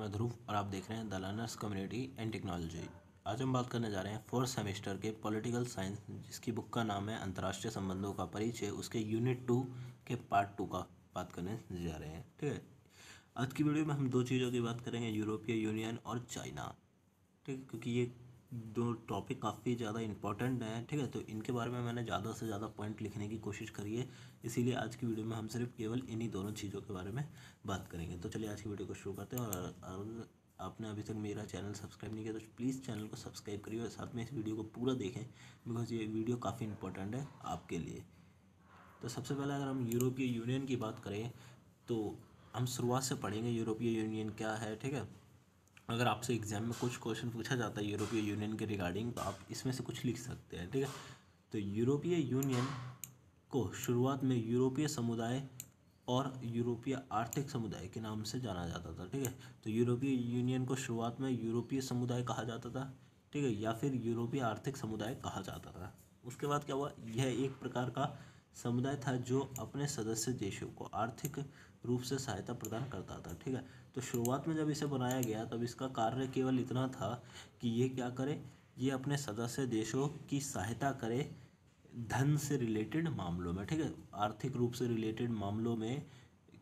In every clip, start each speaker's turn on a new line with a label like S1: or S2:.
S1: है ध्रुव और आप देख रहे हैं the learners community and technology. आज हम बात करने जा रहे हैं फोर्थ सेमेस्टर के पॉलिटिकल साइंस, जिसकी बुक का नाम है अंतर्राष्ट्रीय संबंधों का परिचय। उसके यूनिट 2 के पार्ट 2 का बात करने जा रहे हैं। ठीक है, आज की वीडियो में हम दो चीज़ों की बात करेंगे, यूरोपीय यूनियन और चाइना। ठीक है, क्योंकि ये दो टॉपिक काफ़ी ज़्यादा इंपॉर्टेंट हैं। ठीक है, तो इनके बारे में मैंने ज़्यादा से ज़्यादा पॉइंट लिखने की कोशिश करी है, इसीलिए आज की वीडियो में हम सिर्फ केवल इन्हीं दोनों चीज़ों के बारे में बात करेंगे। तो चलिए आज की वीडियो को शुरू करते हैं। और आपने अभी तक मेरा चैनल सब्सक्राइब नहीं किया तो प्लीज़ चैनल को सब्सक्राइब करिए और साथ में इस वीडियो को पूरा देखें, बिकॉज ये वीडियो काफ़ी इंपॉर्टेंट है आपके लिए। तो सबसे पहले अगर हम यूरोपीय यूनियन की बात करें तो हम शुरुआत से पढ़ेंगे यूरोपीय यूनियन क्या है। ठीक है, अगर आपसे एग्जाम में कुछ क्वेश्चन पूछा जाता है यूरोपीय यूनियन के रिगार्डिंग, तो आप इसमें से कुछ लिख सकते हैं। ठीक है, तो यूरोपीय यूनियन को शुरुआत में यूरोपीय समुदाय और यूरोपीय आर्थिक समुदाय के नाम से जाना जाता था। ठीक है, तो यूरोपीय यूनियन को शुरुआत में यूरोपीय समुदाय कहा जाता था, ठीक है, या फिर यूरोपीय आर्थिक समुदाय कहा जाता था। उसके बाद क्या हुआ, यह एक प्रकार का समुदाय था जो अपने सदस्य देशों को आर्थिक रूप से सहायता प्रदान करता था। ठीक है, तो शुरुआत में जब इसे बनाया गया तब इसका कार्य केवल इतना था कि ये क्या करे, ये अपने सदस्य देशों की सहायता करे धन से रिलेटेड मामलों में। ठीक है, आर्थिक रूप से रिलेटेड मामलों में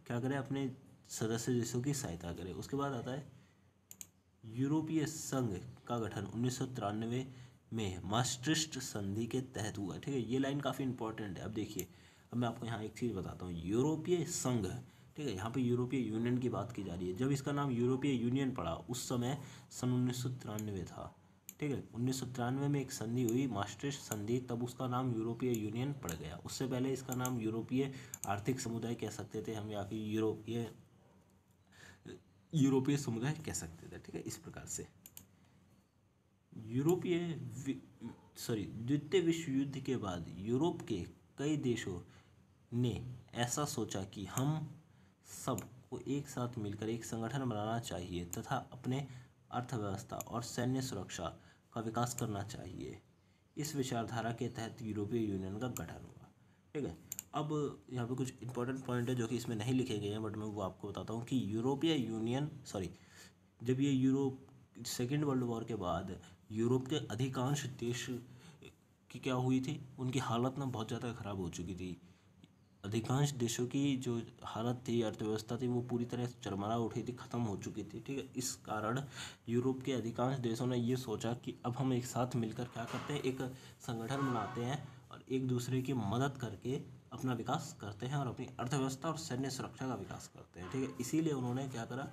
S1: क्या करे, अपने सदस्य देशों की सहायता करे। उसके बाद आता है यूरोपीय संघ का गठन 1993 में मास्ट्रिस्ट संधि के तहत हुआ। ठीक है, ये लाइन काफ़ी इंपॉर्टेंट है। अब देखिए, अब मैं आपको यहाँ एक चीज़ बताता हूँ, यूरोपीय संघ, ठीक है, यहाँ पे यूरोपीय यूनियन की बात की जा रही है। जब इसका नाम यूरोपीय यूनियन पड़ा उस समय सन 1993 था। ठीक है, 1993 में एक संधि हुई, मास्ट्रिस्ट संधि, तब उसका नाम यूरोपीय यूनियन पड़ गया। उससे पहले इसका नाम यूरोपीय आर्थिक समुदाय कह सकते थे हम, या फिर यूरोपीय समुदाय कह सकते थे। ठीक है, इस प्रकार से द्वितीय विश्व युद्ध के बाद यूरोप के कई देशों ने ऐसा सोचा कि हम सब को एक साथ मिलकर एक संगठन बनाना चाहिए तथा अपने अर्थव्यवस्था और सैन्य सुरक्षा का विकास करना चाहिए। इस विचारधारा के तहत यूरोपीय यूनियन का गठन हुआ। ठीक है, अब यहाँ पे कुछ इंपॉर्टेंट पॉइंट है जो कि इसमें नहीं लिखे गए हैं, बट मैं वो आपको बताता हूँ कि जब ये यूरोप सेकेंड वर्ल्ड वॉर के बाद यूरोप के अधिकांश देश की क्या हुई थी, उनकी हालत ना बहुत ज़्यादा ख़राब हो चुकी थी। अधिकांश देशों की जो हालत थी, अर्थव्यवस्था थी, वो पूरी तरह से चरमरा उठी थी, ख़त्म हो चुकी थी। ठीक है, इस कारण यूरोप के अधिकांश देशों ने ये सोचा कि अब हम एक साथ मिलकर क्या करते हैं, एक संगठन बनाते हैं और एक दूसरे की मदद करके अपना विकास करते हैं और अपनी अर्थव्यवस्था और सैन्य सुरक्षा का विकास करते हैं। ठीक है, इसीलिए उन्होंने क्या करा,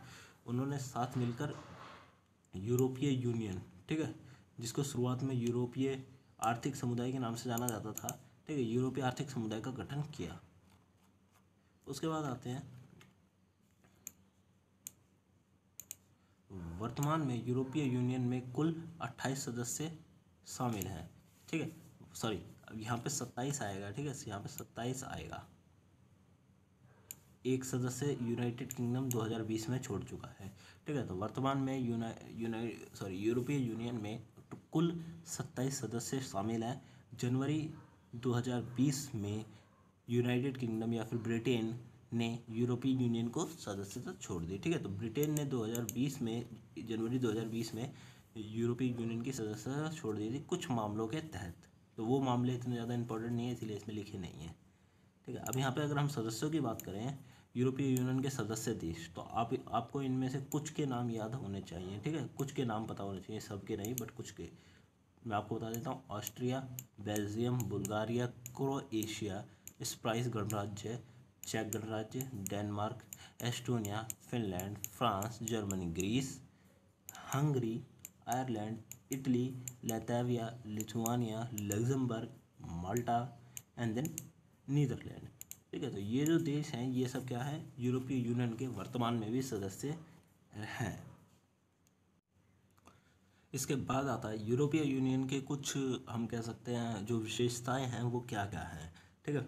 S1: उन्होंने साथ मिलकर यूरोपीय यूनियन, ठीक है, जिसको शुरुआत में यूरोपीय आर्थिक समुदाय के नाम से जाना जाता था, ठीक है, यूरोपीय आर्थिक समुदाय का गठन किया। उसके बाद आते हैं वर्तमान में यूरोपीय यूनियन में कुल 28 सदस्य शामिल हैं। ठीक है, सॉरी, अब यहाँ पे 27 आएगा। ठीक है, यहाँ पे 27 आएगा। एक सदस्य यूनाइटेड किंगडम 2020 में छोड़ चुका है। ठीक है, तो वर्तमान में यूरोपीय यूनियन में कुल 27 सदस्य शामिल हैं। जनवरी 2020 में यूनाइटेड किंगडम या फिर ब्रिटेन ने यूरोपीय यूनियन को सदस्यता छोड़ दी। ठीक है, तो ब्रिटेन ने जनवरी 2020 में यूरोपीय यूनियन की सदस्यता छोड़ दी थी कुछ मामलों के तहत। तो वो मामले इतने ज़्यादा इंपॉर्टेंट नहीं है, इसलिए इसमें लिखे नहीं हैं। ठीक है, अब यहाँ पे अगर हम सदस्यों की बात करें, यूरोपीय यूनियन के सदस्य देश, तो आपको इनमें से कुछ के नाम याद होने चाहिए। ठीक है, कुछ के नाम पता होने चाहिए, सबके नहीं, बट कुछ के मैं आपको बता देता हूँ। Austria, Belgium, Bulgaria, Croatia, Cyprus गणराज्य, चेक गणराज्य, Denmark, Estonia, Finland, France, Germany, Greece, Hungary, Ireland, Italy, Latvia, Lithuania, Luxembourg, Malta and then Netherland. ठीक है, तो ये जो देश हैं ये सब क्या है, यूरोपीय यूनियन के वर्तमान में भी सदस्य हैं। इसके बाद आता है यूरोपीय यूनियन के कुछ, हम कह सकते हैं, जो विशेषताएं हैं वो क्या क्या हैं। ठीक है,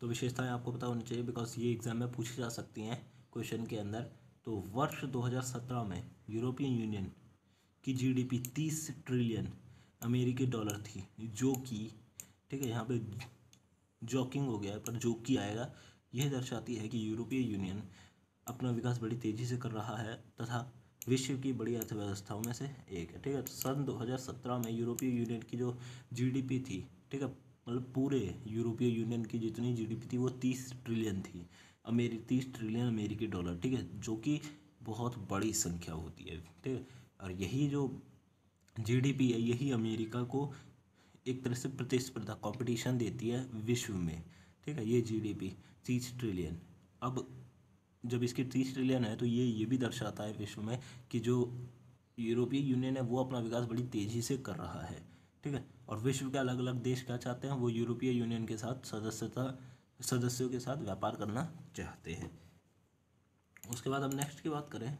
S1: तो विशेषताएं आपको पता होनी चाहिए, बिकॉज ये एग्जाम में पूछी जा सकती हैं क्वेश्चन के अंदर। तो वर्ष 2017 में यूरोपियन यूनियन की जीडीपी 30 ट्रिलियन अमेरिकी डॉलर थी, जो कि, ठीक है, यहाँ पे जॉकिंग हो गया है पर जोक की आएगा, यह दर्शाती है कि यूरोपीय यूनियन अपना विकास बड़ी तेज़ी से कर रहा है तथा विश्व की बड़ी अर्थव्यवस्थाओं में से एक है। ठीक है, तो सन 2017 में यूरोपीय यूनियन की जो जीडीपी थी, ठीक है, मतलब पूरे यूरोपीय यूनियन की जितनी जीडीपी थी वो 30 ट्रिलियन थी, 30 ट्रिलियन अमेरिकी डॉलर। ठीक है, जो कि बहुत बड़ी संख्या होती है। ठीक है, और यही जो जीडीपी है यही अमेरिका को एक तरह से प्रतिस्पर्धा कंपटीशन देती है विश्व में। ठीक है, ये जीडीपी 30 ट्रिलियन। अब जब इसकी 30 ट्रिलियन है तो ये भी दर्शाता है विश्व में कि जो यूरोपीय यूनियन है वो अपना विकास बड़ी तेज़ी से कर रहा है। ठीक है, और विश्व के अलग अलग देश क्या चाहते हैं, वो यूरोपीय यूनियन के साथ सदस्यों के साथ व्यापार करना चाहते हैं। उसके बाद अब नेक्स्ट की बात करें,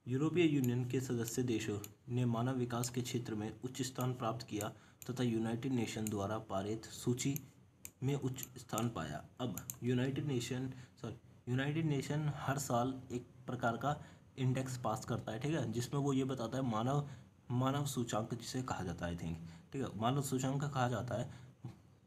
S1: यूरोपीय यूनियन के सदस्य देशों ने मानव विकास के क्षेत्र में उच्च स्थान प्राप्त किया तथा यूनाइटेड नेशन द्वारा पारित सूची में उच्च स्थान पाया। अब यूनाइटेड नेशन हर साल एक प्रकार का इंडेक्स पास करता है। ठीक है, जिसमें वो ये बताता है मानव सूचांक जिसे कहा जाता है, आई थिंक। ठीक है, मानव सूचांक कहा जाता है।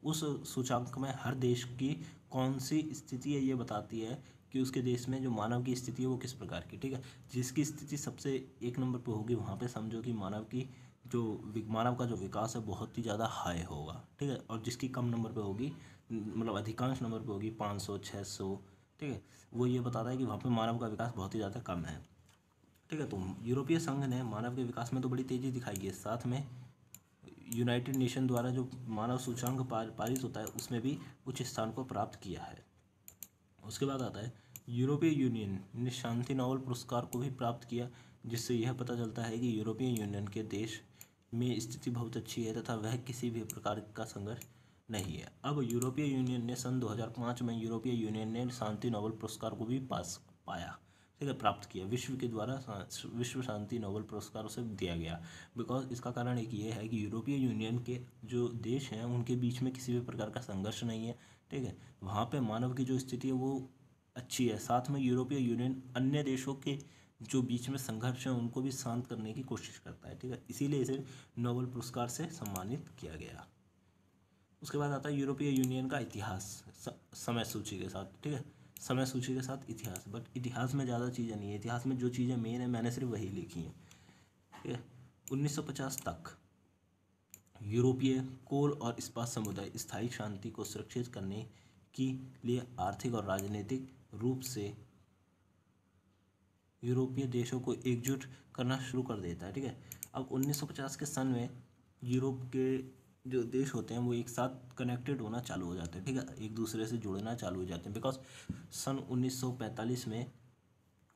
S1: उस सूचांक में हर देश की कौन सी स्थिति है ये बताती है कि उसके देश में जो मानव की स्थिति है वो किस प्रकार की। ठीक है, जिसकी स्थिति सबसे एक नंबर पे होगी वहाँ पे समझो कि मानव का जो विकास है बहुत ही ज़्यादा हाई होगा। ठीक है, और जिसकी कम नंबर पे होगी, मतलब अधिकांश नंबर पे होगी 500 600, ठीक है, वो ये बताता है कि वहाँ पे मानव का विकास बहुत ही ज़्यादा कम है। ठीक है, तो यूरोपीय संघ ने मानव के विकास में तो बड़ी तेज़ी दिखाई है, साथ में यूनाइटेड नेशन द्वारा जो मानव सूचांक पारित होता है उसमें भी उच्च स्थान को प्राप्त किया है। उसके बाद आता है यूरोपीय यूनियन ने शांति नोबेल पुरस्कार को भी प्राप्त किया, जिससे यह पता चलता है कि यूरोपीय यूनियन के देश में स्थिति बहुत अच्छी है तथा वह किसी भी प्रकार का संघर्ष नहीं है। अब यूरोपीय यूनियन ने सन 2005 में यूरोपीय यूनियन ने शांति नोबेल पुरस्कार को भी पाया। ठीक है, प्राप्त किया, विश्व के द्वारा विश्व शांति नोबेल पुरस्कार उसे दिया गया। बिकॉज इसका कारण एक ये है कि यूरोपीय यूनियन के जो देश हैं उनके बीच में किसी भी प्रकार का संघर्ष नहीं है। ठीक है, वहाँ पे मानव की जो स्थिति है वो अच्छी है। साथ में यूरोपीय यूनियन अन्य देशों के जो बीच में संघर्ष है उनको भी शांत करने की कोशिश करता है। ठीक है, इसीलिए इसे नोबेल पुरस्कार से सम्मानित किया गया। उसके बाद आता है यूरोपीय यूनियन का इतिहास समय सूची के साथ। ठीक है, समय सूची के साथ इतिहास, बट इतिहास में ज़्यादा चीज़ें नहीं है। इतिहास में जो चीज़ें मेन है मैंने सिर्फ वही लिखी हैं। ठीक है, 1950 तक यूरोपीय कोल और इस्पात समुदाय स्थायी शांति को सुरक्षित करने के लिए आर्थिक और राजनीतिक रूप से यूरोपीय देशों को एकजुट करना शुरू कर देता है। ठीक है, अब 1950 के सन में यूरोप के जो देश होते हैं वो एक साथ कनेक्टेड होना चालू हो जाते हैं। ठीक है, एक दूसरे से जुड़ना चालू हो जाते हैं। बिकॉज सन 1945 में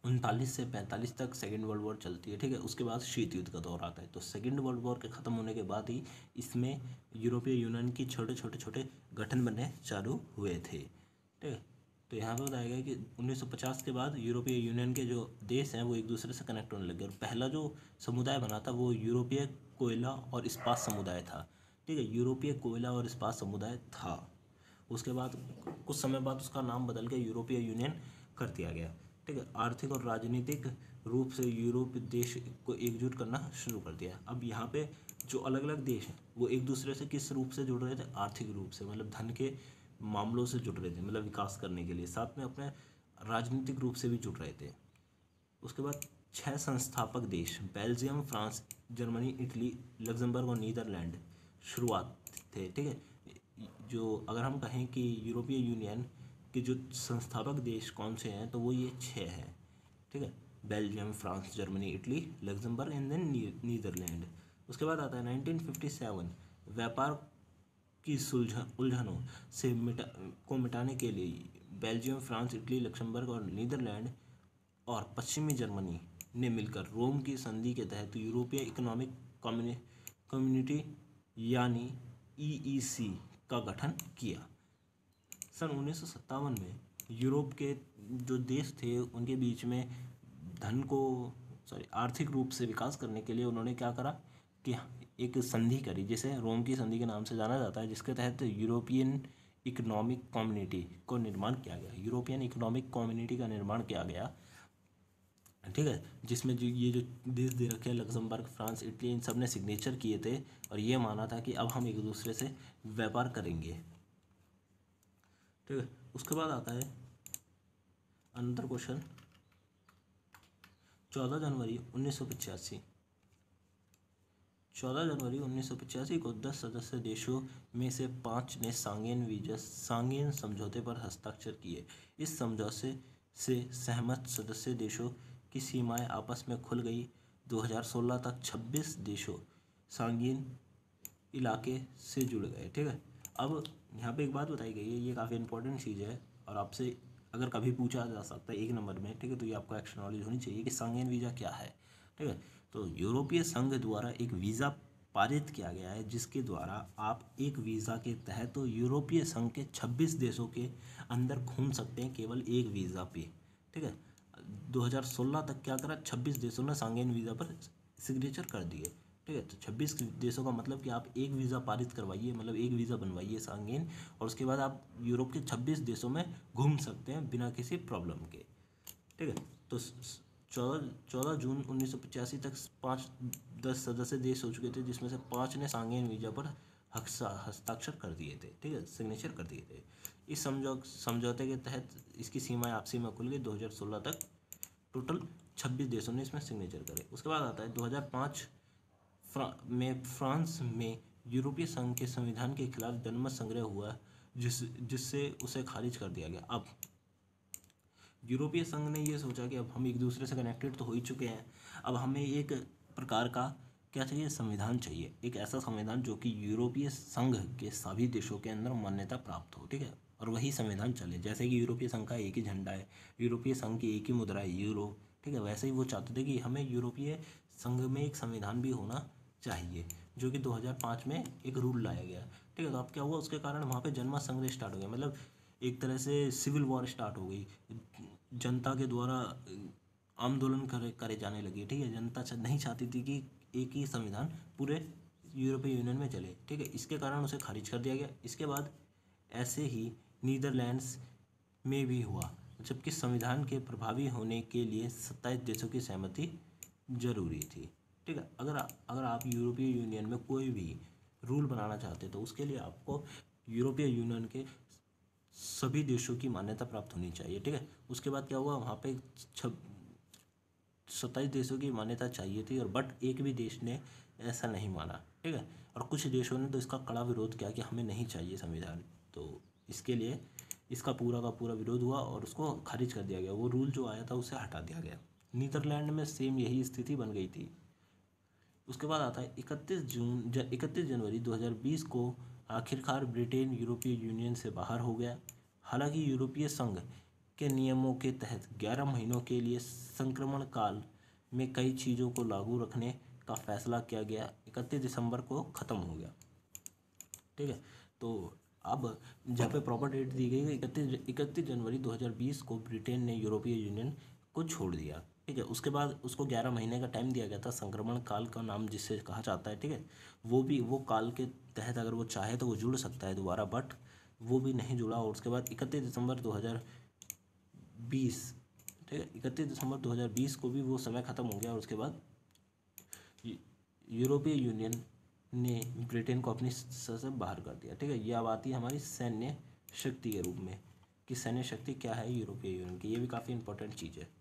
S1: 39 से 45 तक सेकेंड वर्ल्ड वॉर चलती है। ठीक है, उसके बाद शीत युद्ध का दौर आता है। तो सेकेंड वर्ल्ड वॉर के ख़त्म होने के बाद ही इसमें यूरोपीय यूनियन की छोटे गठन बनने चालू हुए थे। ठीक है, तो यहाँ पर बताया गया कि 1950 के बाद यूरोपीय यूनियन के जो देश हैं वो एक दूसरे से कनेक्ट होने लगे और पहला जो समुदाय बना था वो यूरोपीय कोयला और इस्पात समुदाय था। ठीक है, यूरोपीय कोयला और इस्पात समुदाय था। उसके बाद कुछ समय बाद उसका नाम बदल के यूरोपीय यूनियन कर दिया गया। ठीक है, आर्थिक और राजनीतिक रूप से यूरोप देश को एकजुट करना शुरू कर दिया। अब यहाँ पे जो अलग अलग देश हैं वो एक दूसरे से किस रूप से जुड़ रहे थे, आर्थिक रूप से, मतलब धन के मामलों से जुड़ रहे थे, मतलब विकास करने के लिए, साथ में अपने राजनीतिक रूप से भी जुड़ रहे थे। उसके बाद 6 संस्थापक देश Belgium, France, Germany, Italy, Luxembourg और नीदरलैंड शुरुआत थे। ठीक है, जो अगर हम कहें कि यूरोपीय यूनियन के जो संस्थापक देश कौन से हैं तो वो ये 6 हैं। ठीक है, Belgium, France, Germany, Italy, Luxembourg and then Netherland. उसके बाद आता है 1957 व्यापार की उलझनों से मिटाने के लिए बेल्जियम, फ्रांस, इटली, लक्समबर्ग और नीदरलैंड और पश्चिमी जर्मनी ने मिलकर रोम की संधि के तहत यूरोपीय इकोनॉमिक कम्युनिटी यानी ईईसी का गठन किया। सन 1957 में यूरोप के जो देश थे उनके बीच में आर्थिक रूप से विकास करने के लिए उन्होंने क्या करा कि एक संधि करी जिसे रोम की संधि के नाम से जाना जाता है, जिसके तहत यूरोपियन इकोनॉमिक कम्युनिटी को निर्माण किया गया। यूरोपियन इकोनॉमिक कम्युनिटी का निर्माण किया गया। ठीक है, जिसमें ये जो देश दे रखे हैं लग्जमबर्ग, फ्रांस, इटली, इन सब ने सिग्नेचर किए थे और ये माना था कि अब हम एक दूसरे से व्यापार करेंगे। ठीक है, उसके बाद आता है अनदर क्वेश्चन, 14 जनवरी 1985 14 जनवरी 1985 को 10 सदस्य देशों में से 5 ने सांगेन समझौते पर हस्ताक्षर किए। इस समझौते से सहमत सदस्य देशों की सीमाएं आपस में खुल गई। 2016 तक 26 देशों सांगेन इलाके से जुड़ गए। ठीक है, अब यहाँ पे एक बात बताई गई है, ये काफ़ी इंपॉर्टेंट चीज़ है और आपसे अगर कभी पूछा जा सकता है 1 नंबर में, ठीक है, तो ये आपको एक्स्ट्रा नॉलेज होनी चाहिए कि सांगेन वीज़ा क्या है। ठीक है, तो यूरोपीय संघ द्वारा एक वीज़ा पारित किया गया है जिसके द्वारा आप एक वीज़ा के तहत तो यूरोपीय संघ के 26 देशों के अंदर घूम सकते हैं केवल एक वीज़ा पे। ठीक है, 2016 तक क्या करा, 26 देशों ने सांगेन वीज़ा पर सिग्नेचर कर दिए। ठीक है, तो 26 देशों का मतलब कि आप एक वीज़ा पारित करवाइए, मतलब एक वीज़ा बनवाइए सांगेन, और उसके बाद आप यूरोप के 26 देशों में घूम सकते हैं बिना किसी प्रॉब्लम के। ठीक है, तो 14 जून 1985 तक 10 सदस्य देश हो चुके थे जिसमें से 5 ने सांगेन वीज़ा पर हस्ताक्षर कर दिए थे। ठीक है, सिग्नेचर कर दिए थे। इस समझौते के तहत इसकी सीमाएं आपसी में खुल गई। 2016 तक टोटल 26 देशों ने इसमें सिग्नेचर करे। उसके बाद आता है 2005 में फ्रांस में यूरोपीय संघ के संविधान के खिलाफ जनमत संग्रह हुआ जिससे उसे खारिज कर दिया गया। अब यूरोपीय संघ ने ये सोचा कि अब हम एक दूसरे से कनेक्टेड तो हो ही चुके हैं, अब हमें एक प्रकार का क्या चाहिए, संविधान चाहिए, एक ऐसा संविधान जो कि यूरोपीय संघ के सभी देशों के अंदर मान्यता प्राप्त हो। ठीक है, और वही संविधान चले, जैसे कि यूरोपीय संघ का एक ही झंडा है, यूरोपीय संघ की एक ही मुद्रा है, यूरो। ठीक है, वैसे ही वो चाहते थे कि हमें यूरोपीय संघ में एक संविधान भी होना चाहिए, जो कि 2005 में एक रूल लाया गया। ठीक है, तो अब क्या हुआ, उसके कारण वहाँ पे जनमत संग्रह स्टार्ट हो गया, मतलब एक तरह से सिविल वॉर स्टार्ट हो गई। जनता के द्वारा आंदोलन करे जाने लगे। ठीक है, जनता नहीं चाहती थी कि एक ही संविधान पूरे यूरोपीय यूनियन में चले। ठीक है, इसके कारण उसे खारिज कर दिया गया। इसके बाद ऐसे ही नीदरलैंड्स में भी हुआ, जबकि संविधान के प्रभावी होने के लिए 27 देशों की सहमति जरूरी थी। ठीक है, अगर आप यूरोपीय यूनियन में कोई भी रूल बनाना चाहते तो उसके लिए आपको यूरोपीय यूनियन के सभी देशों की मान्यता प्राप्त होनी चाहिए। ठीक है, उसके बाद क्या हुआ, वहाँ पे 27 देशों की मान्यता चाहिए थी, और बट एक भी देश ने ऐसा नहीं माना। ठीक है, और कुछ देशों ने तो इसका कड़ा विरोध किया कि हमें नहीं चाहिए संविधान, तो इसके लिए इसका पूरा का पूरा विरोध हुआ और उसको खारिज कर दिया गया। वो रूल जो आया था उसे हटा दिया गया। नीदरलैंड में सेम यही स्थिति बन गई थी। उसके बाद आता है 31 जनवरी 2020 को आखिरकार ब्रिटेन यूरोपीय यूनियन से बाहर हो गया। हालांकि यूरोपीय संघ के नियमों के तहत 11 महीनों के लिए संक्रमण काल में कई चीज़ों को लागू रखने का फैसला किया गया। 31 दिसंबर को ख़त्म हो गया। ठीक है, तो अब जहाँ पे प्रॉपर डेट दी गई है 31 जनवरी 2020 को ब्रिटेन ने यूरोपीय यूनियन को छोड़ दिया। ठीक है, उसके बाद उसको 11 महीने का टाइम दिया गया था, संक्रमण काल का नाम जिससे कहा जाता है। ठीक है, वो काल के तहत अगर वो चाहे तो वो जुड़ सकता है दोबारा, बट वो भी नहीं जुड़ा। और उसके बाद 31 दिसंबर 2020, ठीक है, 31 दिसंबर 2020 को भी वो समय ख़त्म हो गया। और उसके बाद यूरोपीय यूनियन ने ब्रिटेन को अपनी से बाहर कर दिया। ठीक है, ये अब आती है हमारी सैन्य शक्ति के रूप में कि सैन्य शक्ति क्या है यूरोपीय यूनियन की, ये भी काफ़ी इंपॉर्टेंट चीज़ है।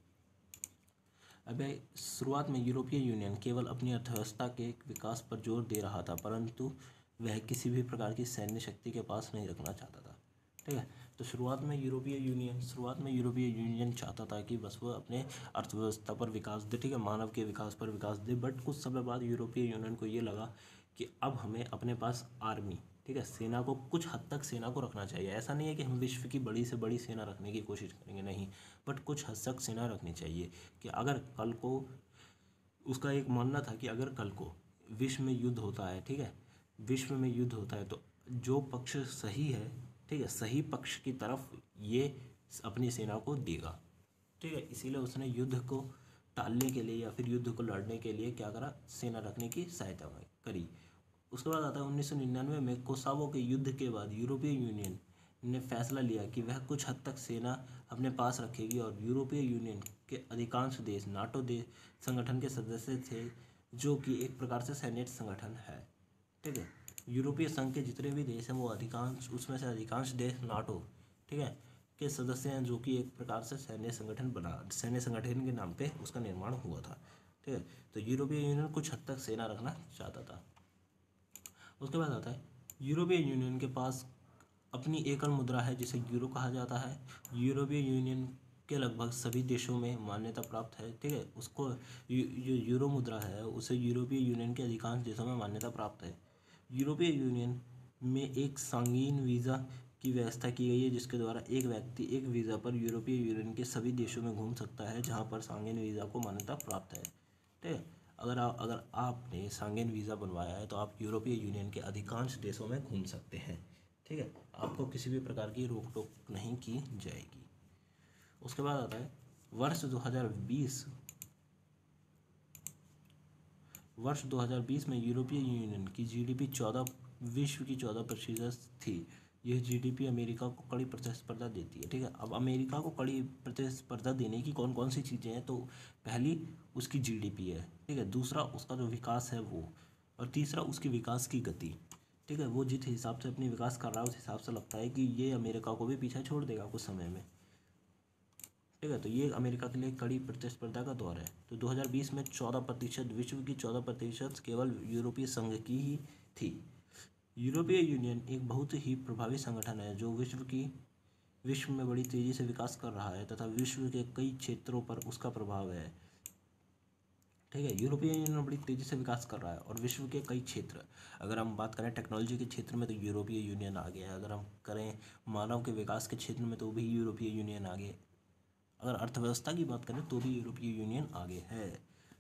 S1: अब शुरुआत में यूरोपीय यूनियन केवल अपनी अर्थव्यवस्था के विकास पर जोर दे रहा था, परंतु वह किसी भी प्रकार की सैन्य शक्ति के पास नहीं रखना चाहता था। ठीक है, तो शुरुआत में यूरोपीय यूनियन चाहता था कि बस वो अपने अर्थव्यवस्था पर विकास दे, ठीक है, मानव के विकास पर विकास दे। बट कुछ समय बाद यूरोपीय यूनियन को ये लगा कि अब हमें अपने पास आर्मी, ठीक है, सेना को कुछ हद तक सेना को रखना चाहिए। ऐसा नहीं है कि हम विश्व की बड़ी से बड़ी सेना रखने की कोशिश करेंगे, नहीं, बट कुछ हद तक सेना रखनी चाहिए कि अगर कल को, उसका एक मानना था कि अगर कल को विश्व में युद्ध होता है, ठीक है, विश्व में युद्ध होता है तो जो पक्ष सही है, ठीक है, सही पक्ष की तरफ ये अपनी सेना को देगा। ठीक है, इसीलिए उसने युद्ध को टालने के लिए या फिर युद्ध को लड़ने के लिए क्या करा, सेना रखने की सहायता करी। उसके बाद आता है 1999 में कोसावो के युद्ध के बाद यूरोपीय यूनियन ने फैसला लिया कि वह कुछ हद तक सेना अपने पास रखेगी, और यूरोपीय यूनियन के अधिकांश देश नाटो देश संगठन के सदस्य थे, जो कि एक प्रकार से सैन्य संगठन है। ठीक है, यूरोपीय संघ के जितने भी देश हैं वो अधिकांश, उसमें से अधिकांश देश नाटो, ठीक है, के सदस्य हैं, जो कि एक प्रकार से सैन्य संगठन के नाम पे उसका निर्माण हुआ था। ठीक है, तो यूरोपीय यूनियन कुछ हद तक सेना रखना चाहता था। उसके बाद आता है यूरोपीय यूनियन के पास अपनी एकल मुद्रा है जिसे यूरो कहा जाता है। यूरोपीय यूनियन के लगभग सभी देशों में मान्यता प्राप्त है। ठीक है, उसको जो यूरो मुद्रा है उसे यूरोपीय यूनियन के अधिकांश देशों में मान्यता प्राप्त है। यूरोपीय यूनियन में एक संगीन वीज़ा की व्यवस्था की गई है, जिसके द्वारा एक व्यक्ति एक वीज़ा पर यूरोपीय यूनियन के सभी देशों में घूम सकता है जहाँ पर संगीन वीज़ा को मान्यता प्राप्त है। ठीक है, अगर आपने संगीन वीज़ा बनवाया है तो आप यूरोपीय यूनियन के अधिकांश देशों में घूम सकते हैं। ठीक है, आपको किसी भी प्रकार की रोक टोक नहीं की जाएगी। उसके बाद आता है वर्ष 2020 में यूरोपीय यूनियन की जीडीपी विश्व की 14% थी। यह जीडीपी अमेरिका को कड़ी प्रतिस्पर्धा देती है। ठीक है, अब अमेरिका को कड़ी प्रतिस्पर्धा देने की कौन कौन सी चीज़ें हैं, तो पहली उसकी जीडीपी है। ठीक है, दूसरा उसका जो विकास है वो, और तीसरा उसकी विकास की गति। ठीक है, वो जिस हिसाब से अपनी विकास कर रहा है उस हिसाब से लगता है कि ये अमेरिका को भी पीछे छोड़ देगा कुछ समय में। ठीक है, तो ये अमेरिका के लिए कड़ी प्रतिस्पर्धा का दौर है। तो 2020 में 14%, विश्व की 14% केवल यूरोपीय संघ की ही थी। यूरोपीय यूनियन एक बहुत ही प्रभावी संगठन है जो विश्व में बड़ी तेज़ी से विकास कर रहा है तथा विश्व के कई क्षेत्रों पर उसका प्रभाव है। ठीक है, यूरोपीय यूनियन बड़ी तेज़ी से विकास कर रहा है और विश्व के कई क्षेत्र, अगर हम बात करें टेक्नोलॉजी के क्षेत्र में तो यूरोपीय यूनियन आ गया है। अगर हम करें मानव के विकास के क्षेत्र में तो भी यूरोपीय यूनियन आगे। अगर अर्थव्यवस्था की बात करें तो भी यूरोपीय यूनियन आगे है।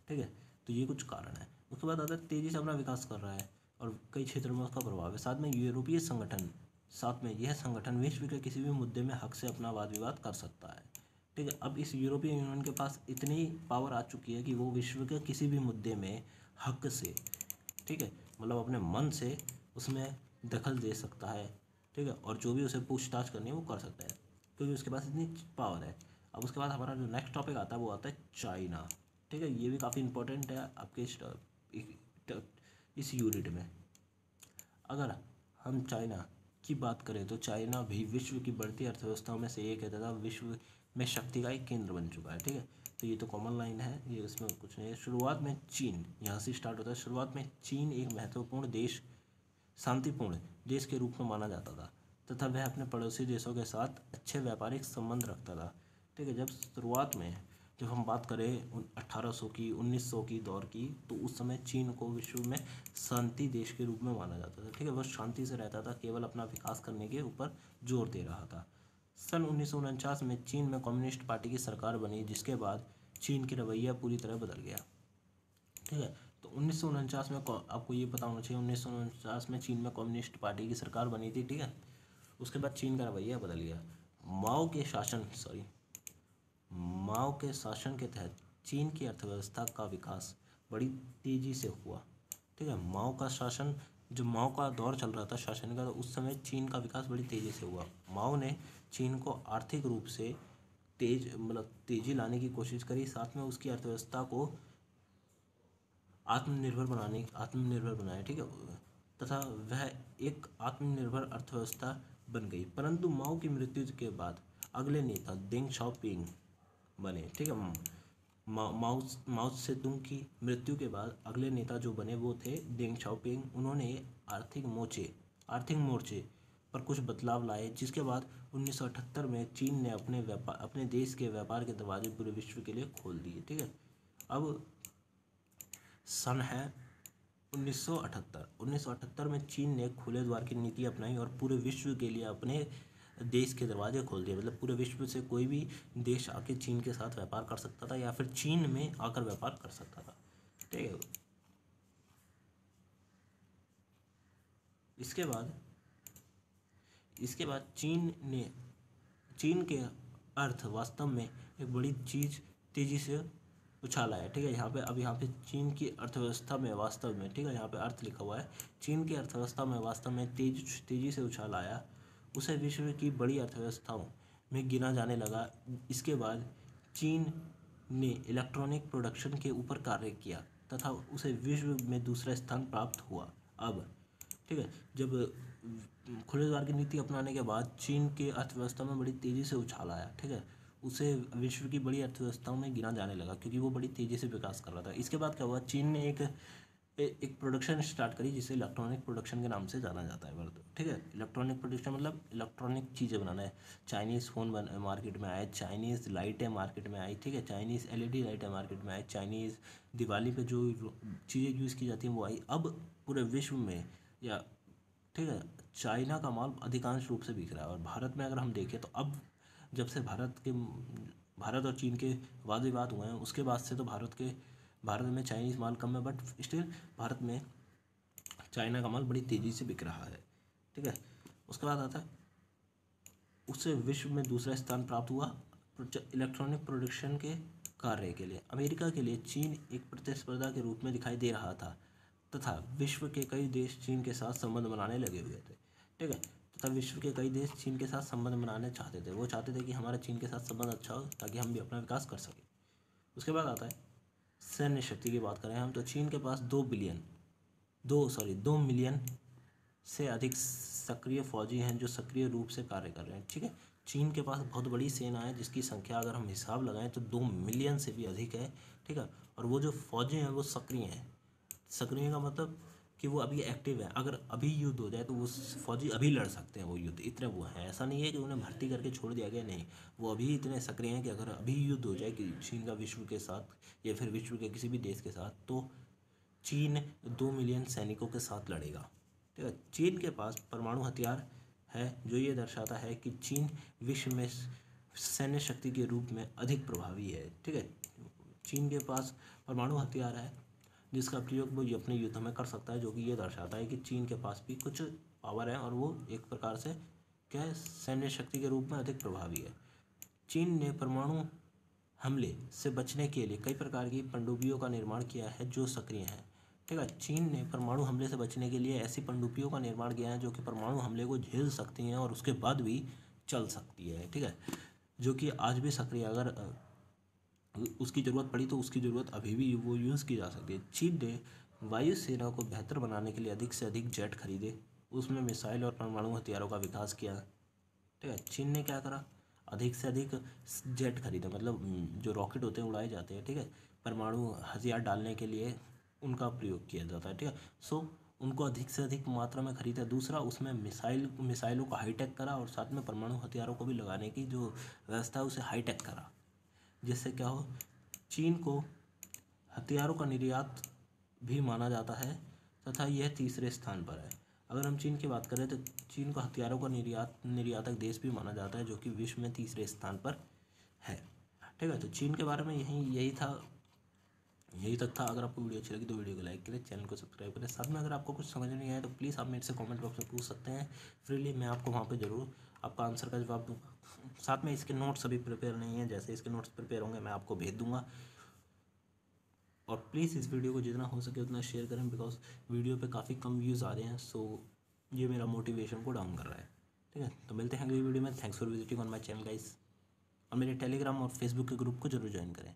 S1: ठीक है, तो ये कुछ कारण है। उसके बाद आता है तेज़ी से अपना विकास कर रहा है और कई क्षेत्रों में उसका प्रभाव है। साथ में यह संगठन विश्व के किसी भी मुद्दे में हक से अपना वाद विवाद कर सकता है। ठीक है, अब इस यूरोपीय यूनियन के पास इतनी पावर आ चुकी है कि वो विश्व के किसी भी मुद्दे में हक से, ठीक है, मतलब अपने मन से उसमें दखल दे सकता है। ठीक है, और जो भी उसे पूछताछ करनी है वो कर सकता है क्योंकि उसके पास इतनी पावर है। अब उसके बाद हमारा जो नेक्स्ट टॉपिक आता है वो आता है चाइना। ठीक है, ये भी काफ़ी इंपॉर्टेंट है आपके इस यूनिट में। अगर हम चाइना की बात करें तो चाइना भी विश्व की बढ़ती अर्थव्यवस्थाओं में से एक है तथा विश्व में शक्ति का एक केंद्र बन चुका है। ठीक है, तो ये तो कॉमन लाइन है, ये इसमें कुछ नहीं है। शुरुआत में चीन यहाँ से स्टार्ट होता है। शुरुआत में चीन एक महत्वपूर्ण देश, शांतिपूर्ण देश के रूप में माना जाता था तथा वह अपने पड़ोसी देशों के साथ अच्छे व्यापारिक संबंध रखता था। ठीक है, जब हम बात करें 1800 की 1900 की दौर की, तो उस समय चीन को विश्व में शांति देश के रूप में माना जाता था। ठीक है, वह शांति से रहता था, केवल अपना विकास करने के ऊपर जोर दे रहा था। सन 1949 में चीन में कम्युनिस्ट पार्टी की सरकार बनी, जिसके बाद चीन की रवैया पूरी तरह बदल गया। ठीक है, तो 1949 में आपको ये पता होना चाहिए 1949 में चीन में कम्युनिस्ट पार्टी की सरकार बनी थी। ठीक है, उसके बाद चीन का रवैया बदल गया। माओ के शासन के तहत चीन की अर्थव्यवस्था का विकास बड़ी तेज़ी से हुआ। ठीक है, जब माओ का दौर चल रहा था शासन का, तो उस समय चीन का विकास बड़ी तेज़ी से हुआ। माओ ने चीन को आर्थिक रूप से तेज़ी लाने की कोशिश करी, साथ में उसकी अर्थव्यवस्था को आत्मनिर्भर बनाया। ठीक है, तथा वह एक आत्मनिर्भर अर्थव्यवस्था बन गई। परंतु माओ की मृत्यु के बाद अगले नेता देंग शाओपिंग बने। ठीक है, माओ सेतुंग की मृत्यु के बाद अगले नेता जो बने वो थे देंग शाओपिंग। उन्होंने आर्थिक मोर्चे पर कुछ बदलाव लाए, जिसके बाद 1978 में चीन ने अपने देश के व्यापार के दरवाजे पूरे विश्व के लिए खोल दिए। ठीक है, अब सन है 1978 में चीन ने खुले द्वार की नीति अपनाई और पूरे विश्व के लिए अपने देश के दरवाजे खोल दिए। मतलब पूरे विश्व से कोई भी देश आके चीन के साथ व्यापार कर सकता था या फिर चीन में आकर व्यापार कर सकता था। ठीक है, इसके बाद चीन के अर्थ वास्तव में एक बड़ी चीज़ तेज़ी से उछाल आया। ठीक है, यहाँ पे चीन की अर्थव्यवस्था में वास्तव में, ठीक है, यहाँ पे अर्थ लिखा हुआ है, चीन की अर्थव्यवस्था में वास्तव में तेज़ी से उछाल आया। उसे विश्व की बड़ी अर्थव्यवस्थाओं में गिना जाने लगा। इसके बाद चीन ने इलेक्ट्रॉनिक प्रोडक्शन के ऊपर कार्य किया तथा उसे विश्व में दूसरा स्थान प्राप्त हुआ। अब ठीक है। जब खुले द्वार की नीति अपनाने के बाद चीन के अर्थव्यवस्था में बड़ी तेज़ी से उछाल आया, ठीक है। उसे विश्व की बड़ी अर्थव्यवस्थाओं में गिना जाने लगा क्योंकि वो बड़ी तेज़ी से विकास कर रहा था। इसके बाद क्या हुआ, चीन ने एक प्रोडक्शन स्टार्ट करी जिसे इलेक्ट्रॉनिक प्रोडक्शन के नाम से जाना जाता है, ठीक है। इलेक्ट्रॉनिक प्रोडक्शन मतलब इलेक्ट्रॉनिक चीज़ें बनाना है। चाइनीज़ फ़ोन मार्केट में आए, चाइनीज़ लाइटें मार्केट में आई, ठीक है। चाइनीज़ एलईडी लाइटें मार्केट में आई, चाइनीज़ दिवाली पे जो चीज़ें यूज़ की जाती हैं वो आई। अब पूरे विश्व में, या ठीक है, चाइना का माल अधिकांश रूप से बिक रहा है। और भारत में अगर हम देखें तो अब जब से भारत और चीन के वाद विवाद हुए हैं उसके बाद से तो भारत में चाइनीज़ माल कम है, बट स्टिल भारत में चाइना का माल बड़ी तेज़ी से बिक रहा है, ठीक है। उसके बाद आता है, उससे विश्व में दूसरा स्थान प्राप्त हुआ इलेक्ट्रॉनिक प्रोडक्शन के कार्य के लिए। अमेरिका के लिए चीन एक प्रतिस्पर्धा के रूप में दिखाई दे रहा था तथा विश्व के कई देश चीन के साथ संबंध बनाने लगे हुए थे, ठीक है। तथा विश्व के कई देश चीन के साथ संबंध बनाने चाहते थे। वो चाहते थे कि हमारा चीन के साथ संबंध अच्छा हो ताकि हम भी अपना विकास कर सकें। उसके बाद आता है सैन्य शक्ति की बात करें हम तो चीन के पास 2 मिलियन से अधिक सक्रिय फौजी हैं जो सक्रिय रूप से कार्य कर रहे हैं, ठीक है। चीन के पास बहुत बड़ी सेना है जिसकी संख्या अगर हम हिसाब लगाएं तो 2 मिलियन से भी अधिक है, ठीक है। और वो जो फौजी हैं वो सक्रिय हैं। सक्रिय का मतलब कि वो अभी एक्टिव है। अगर अभी युद्ध हो जाए तो वो फौजी अभी लड़ सकते हैं वो युद्ध, इतने वो हैं। ऐसा नहीं है कि उन्हें भर्ती करके छोड़ दिया गया, नहीं, वो अभी इतने सक्रिय हैं कि अगर अभी युद्ध हो जाए कि चीन का विश्व के साथ या फिर विश्व के किसी भी देश के साथ, तो चीन 2 मिलियन सैनिकों के साथ लड़ेगा, ठीक है। चीन के पास परमाणु हथियार है जो ये दर्शाता है कि चीन विश्व में सैन्य शक्ति के रूप में अधिक प्रभावी है, ठीक है। चीन के पास परमाणु हथियार है जिसका प्रयोग वो अपने युद्ध में कर सकता है, जो कि ये दर्शाता है कि चीन के पास भी कुछ पावर है और वो एक प्रकार से क्या है, सैन्य शक्ति के रूप में अधिक प्रभावी है। चीन ने परमाणु हमले से बचने के लिए कई प्रकार की पनडुब्बियों का निर्माण किया है जो सक्रिय हैं, ठीक है। चीन ने परमाणु हमले से बचने के लिए ऐसी पनडुब्बियों का निर्माण किया है जो कि परमाणु हमले को झेल सकती हैं और उसके बाद भी चल सकती है, ठीक है। जो कि आज भी सक्रिय, अगर उसकी ज़रूरत पड़ी तो उसकी ज़रूरत अभी भी वो यूज़ की जा सकती है। चीन ने वायुसेना को बेहतर बनाने के लिए अधिक से अधिक जेट खरीदे, उसमें मिसाइल और परमाणु हथियारों का विकास किया, ठीक है। चीन ने क्या करा, अधिक से अधिक जेट खरीदे, मतलब जो रॉकेट होते हैं उड़ाए जाते हैं, ठीक है। परमाणु हथियार डालने के लिए उनका प्रयोग किया जाता है, ठीक है। सो उनको अधिक से अधिक मात्रा में खरीदा। दूसरा, उसमें मिसाइलों को हाईटेक करा और साथ में परमाणु हथियारों को भी लगाने की जो व्यवस्था है उसे हाईटेक करा, जिससे क्या हो, चीन को हथियारों का निर्यात भी माना जाता है तथा यह तीसरे स्थान पर है। अगर हम चीन की बात करें तो चीन को हथियारों का निर्यातक देश भी माना जाता है जो कि विश्व में तीसरे स्थान पर है, ठीक है। तो चीन के बारे में यही तक था। अगर आपको वीडियो अच्छी लगी तो वीडियो को लाइक करें, चैनल को सब्सक्राइब करें। साथ में अगर आपको कुछ समझ नहीं आया तो प्लीज़ आप मेरे से कमेंट बॉक्स में पूछ सकते हैं फ्रीली, मैं आपको वहाँ पे ज़रूर आपका आंसर का जवाब दूँगा। साथ में इसके नोट्स अभी प्रिपेयर नहीं है, जैसे इसके नोट्स प्रिपेयर होंगे मैं आपको भेज दूँगा। और प्लीज़ इस वीडियो को जितना हो सके उतना शेयर करें, बिकॉज वीडियो पे काफ़ी कम व्यूज़ आ रहे हैं, सो ये मेरा मोटिवेशन को डाउन कर रहा है, ठीक है। तो मिलते हैं अगली वीडियो में। Thanks for visiting on my channel guys, और मेरे टेलीग्राम और फेसबुक के ग्रुप को जरूर ज्वाइन करें।